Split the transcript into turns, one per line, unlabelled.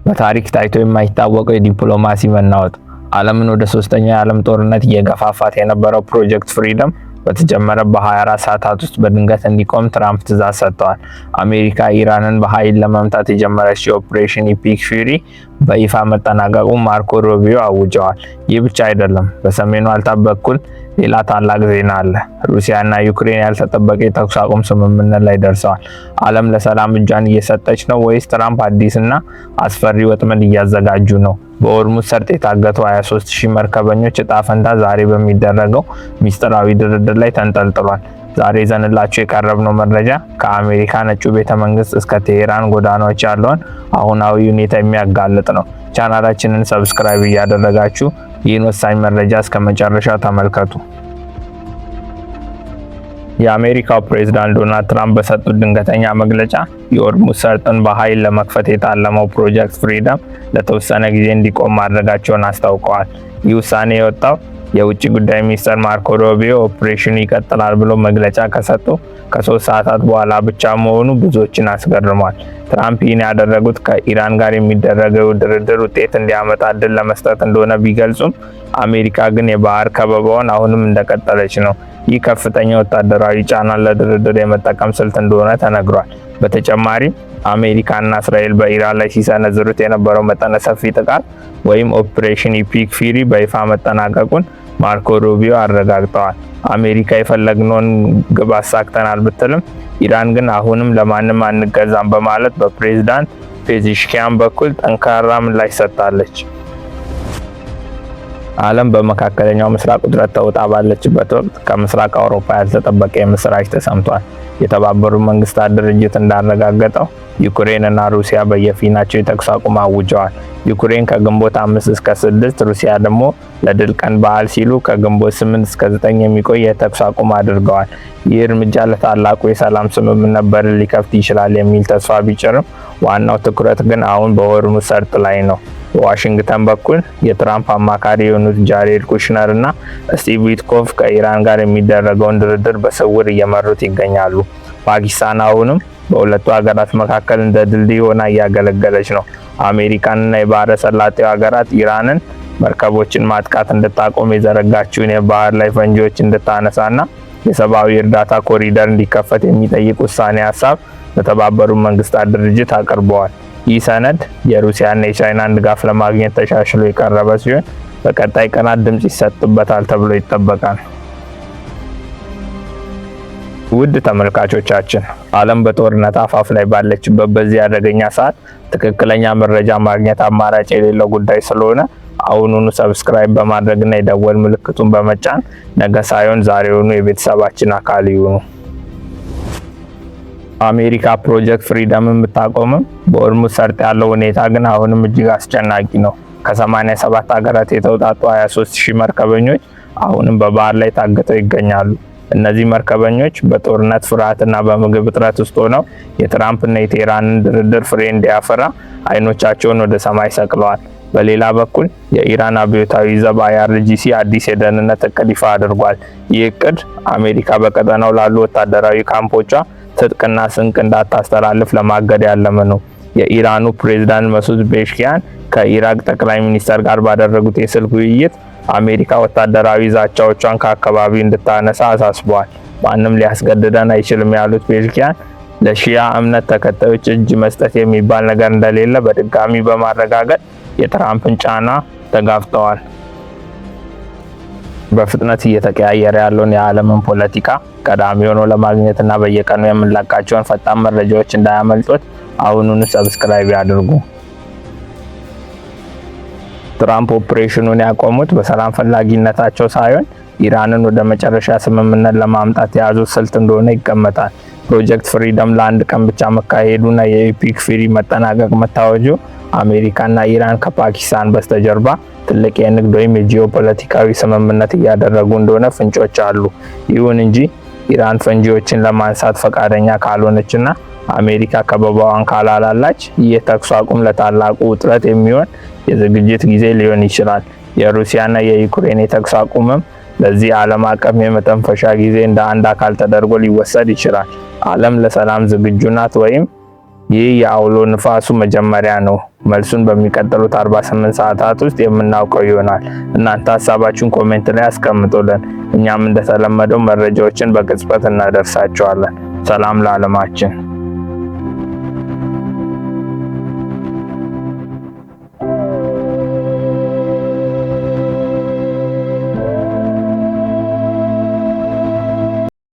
በታሪክ ታይቶ የማይታወቀው የዲፕሎማሲ መናወጥ ዓለምን ወደ ሶስተኛ የዓለም ጦርነት እየገፋፋት የነበረው ፕሮጀክት ፍሪደም በተጀመረ በ24 ሰዓታት ውስጥ በድንገት እንዲቆም ትራምፕ ትዕዛዝ ሰጥተዋል። አሜሪካ ኢራንን በኃይል ለመምታት የጀመረችው የኦፕሬሽን ኢፒክ ፊሪ በይፋ መጠናቀቁን ማርኮ ሩቢዮ አውጀዋል። ይህ ብቻ አይደለም። በሰሜኑ አልታብ በኩል ሌላ ታላቅ ዜና አለ። ሩሲያና ዩክሬን ያልተጠበቀ የተኩስ አቁም ስምምነት ላይ ደርሰዋል። ዓለም ለሰላም እጇን እየሰጠች ነው ወይስ ትራምፕ አዲስና አስፈሪ ወጥመድ እያዘጋጁ ነው? በሆርሙዝ ሰርጥ የታገቱ 23000 መርከበኞች እጣ ፈንታ ዛሬ በሚደረገው ሚስጥራዊ ድርድር ላይ ተንጠልጥሏል። ዛሬ ይዘንላችሁ የቀረብነው መረጃ ከአሜሪካ ነጩ ቤተ መንግስት እስከ ቴሄራን ጎዳናዎች ያለውን አሁናዊ ሁኔታ የሚያጋልጥ ነው። ቻናላችንን ሰብስክራይብ እያደረጋችሁ ይህን ወሳኝ መረጃ እስከ መጨረሻው ተመልከቱ። የአሜሪካው ፕሬዝዳንት ዶናልድ ትራምፕ በሰጡት ድንገተኛ መግለጫ የሆርሙዝ ሰርጥን በኃይል ለመክፈት የታለመው ፕሮጀክት ፍሪደም ለተወሰነ ጊዜ እንዲቆም ማድረጋቸውን አስታውቀዋል። ይህ ውሳኔ የወጣው የውጭ ጉዳይ ሚኒስትር ማርኮ ሩቢዮ ኦፕሬሽኑ ይቀጥላል ብሎ መግለጫ ከሰጡ ከ3 ሰዓታት በኋላ ብቻ መሆኑ ብዙዎችን አስገርሟል። ትራምፕ ይህን ያደረጉት ከኢራን ጋር የሚደረገው ድርድር ውጤት እንዲያመጣ እድል ለመስጠት እንደሆነ ቢገልጹም አሜሪካ ግን የባህር ከበባውን አሁንም እንደቀጠለች ነው። ይህ ከፍተኛ ወታደራዊ ጫናን ለድርድር የመጠቀም ስልት እንደሆነ ተነግሯል። በተጨማሪም አሜሪካና እስራኤል በኢራን ላይ ሲሰነዝሩት የነበረው መጠነ ሰፊ ጥቃት ወይም ኦፕሬሽን ኢፒክ ፊሪ በይፋ መጠናቀቁን ማርኮ ሩቢዮ አረጋግጠዋል። አሜሪካ የፈለግነውን ግብ አሳክተናል ብትልም ኢራን ግን አሁንም ለማንም አንገዛም በማለት በፕሬዝዳንት ፔዜሽኪያን በኩል ጠንካራ ምላሽ ሰጥታለች። ዓለም በመካከለኛው ምስራቅ ውጥረት ተውጣ ባለችበት ወቅት ከምስራቅ አውሮፓ ያልተጠበቀ የምስራች ተሰምቷል። የተባበሩት መንግስታት ድርጅት እንዳረጋገጠው ዩክሬን እና ሩሲያ በየፊናቸው የተኩስ አቁም አውጀዋል። ዩክሬን ከግንቦት 5 እስከ 6፣ ሩሲያ ደግሞ ለድል ቀን በዓል ሲሉ ከግንቦት 8 እስከ 9 የሚቆይ የተኩስ አቁም አድርገዋል። ይህ እርምጃ ለታላቁ የሰላም ስምምነት በር ሊከፍት ይችላል የሚል ተስፋ ቢጭርም ዋናው ትኩረት ግን አሁን በሆርሙዝ ሰርጥ ላይ ነው። በዋሽንግተን በኩል የትራምፕ አማካሪ የሆኑት ጃሬድ ኩሽነር እና ስቲቭ ዊትኮፍ ከኢራን ጋር የሚደረገውን ድርድር በስውር እየመሩት ይገኛሉ። ፓኪስታን አሁንም በሁለቱ ሀገራት መካከል እንደ ድልድይ ሆና እያገለገለች ነው። አሜሪካንና የባህረ ሰላጤው ሀገራት ኢራንን መርከቦችን ማጥቃት እንድታቆም የዘረጋችውን የባህር ላይ ፈንጂዎች እንድታነሳና የሰብአዊ እርዳታ ኮሪደር እንዲከፈት የሚጠይቅ ውሳኔ ሀሳብ ለተባበሩት መንግስታት ድርጅት አቅርበዋል። ይህ ሰነድ የሩሲያና የቻይናን ድጋፍ ለማግኘት ተሻሽሎ የቀረበ ሲሆን በቀጣይ ቀናት ድምጽ ይሰጥበታል ተብሎ ይጠበቃል። ውድ ተመልካቾቻችን፣ ዓለም በጦርነት አፋፍ ላይ ባለችበት በዚህ አደገኛ ሰዓት ትክክለኛ መረጃ ማግኘት አማራጭ የሌለው ጉዳይ ስለሆነ አሁኑኑ ሰብስክራይብ በማድረግና የደወል ምልክቱን በመጫን ነገ ሳይሆን ዛሬውኑ የቤተሰባችን አካል ይሁኑ። አሜሪካ ፕሮጀክት ፍሪደምን ብታቆምም በሆርሙዝ ሰርጥ ያለው ሁኔታ ግን አሁንም እጅግ አስጨናቂ ነው። ከ87 ሀገራት የተውጣጡ 23000 መርከበኞች አሁንም በባህር ላይ ታግተው ይገኛሉ። እነዚህ መርከበኞች በጦርነት ፍርሃትና በምግብ እጥረት ውስጥ ሆነው የትራምፕና የቴህራንን ድርድር ፍሬ እንዲያፈራ አይኖቻቸውን ወደ ሰማይ ሰቅለዋል። በሌላ በኩል የኢራን አብዮታዊ ዘብ IRGC አዲስ የደህንነት እቅድ ይፋ አድርጓል። ይህ እቅድ አሜሪካ በቀጠናው ላሉ ወታደራዊ ካምፖቿ ትጥቅና ስንቅ እንዳታስተላልፍ ለማገድ ያለመ ነው። የኢራኑ ፕሬዝዳንት መሱድ ፔዜሽኪያን ከኢራቅ ጠቅላይ ሚኒስትር ጋር ባደረጉት የስልክ ውይይት አሜሪካ ወታደራዊ ዛቻዎቿን ከአካባቢው እንድታነሳ አሳስበዋል። ማንም ሊያስገድደን አይችልም ያሉት ፔዜሽኪያን ለሺያ እምነት ተከታዮች እጅ መስጠት የሚባል ነገር እንደሌለ በድጋሚ በማረጋገጥ የትራምፕን ጫና ተጋፍጠዋል። በፍጥነት እየተቀያየረ ያለውን የዓለምን ፖለቲካ ቀዳሚ ሆኖ ለማግኘትና በየቀኑ የምንለቃቸውን ፈጣን መረጃዎች እንዳያመልጡት አሁኑኑ ሰብስክራይብ ያድርጉ። ትራምፕ ኦፕሬሽኑን ያቆሙት በሰላም ፈላጊነታቸው ሳይሆን ኢራንን ወደ መጨረሻ ስምምነት ለማምጣት የያዙት ስልት እንደሆነ ይገመታል። ፕሮጀክት ፍሪደም ለአንድ ቀን ብቻ መካሄዱና የኢፒክ ፊሪ መጠናቀቅ መታወጁ አሜሪካና ኢራን ከፓኪስታን በስተጀርባ ትልቅ የንግድ ወይም የጂኦፖለቲካዊ ስምምነት እያደረጉ እንደሆነ ፍንጮች አሉ። ይሁን እንጂ ኢራን ፈንጂዎችን ለማንሳት ፈቃደኛ ካልሆነችና አሜሪካ ከበባዋን ካላላላች ይህ ተኩስ አቁም ለታላቁ ውጥረት የሚሆን የዝግጅት ጊዜ ሊሆን ይችላል። የሩሲያና የዩክሬን የተኩስ አቁምም ለዚህ ዓለም አቀፍ የመተንፈሻ ጊዜ እንደ አንድ አካል ተደርጎ ሊወሰድ ይችላል። ዓለም ለሰላም ዝግጁ ናት ወይም ይህ የአውሎ ንፋሱ መጀመሪያ ነው? መልሱን በሚቀጥሉት 48 ሰዓታት ውስጥ የምናውቀው ይሆናል። እናንተ ሀሳባችሁን ኮሜንት ላይ አስቀምጡልን። እኛም እንደተለመደው መረጃዎችን በቅጽበት እናደርሳቸዋለን። ሰላም ለዓለማችን።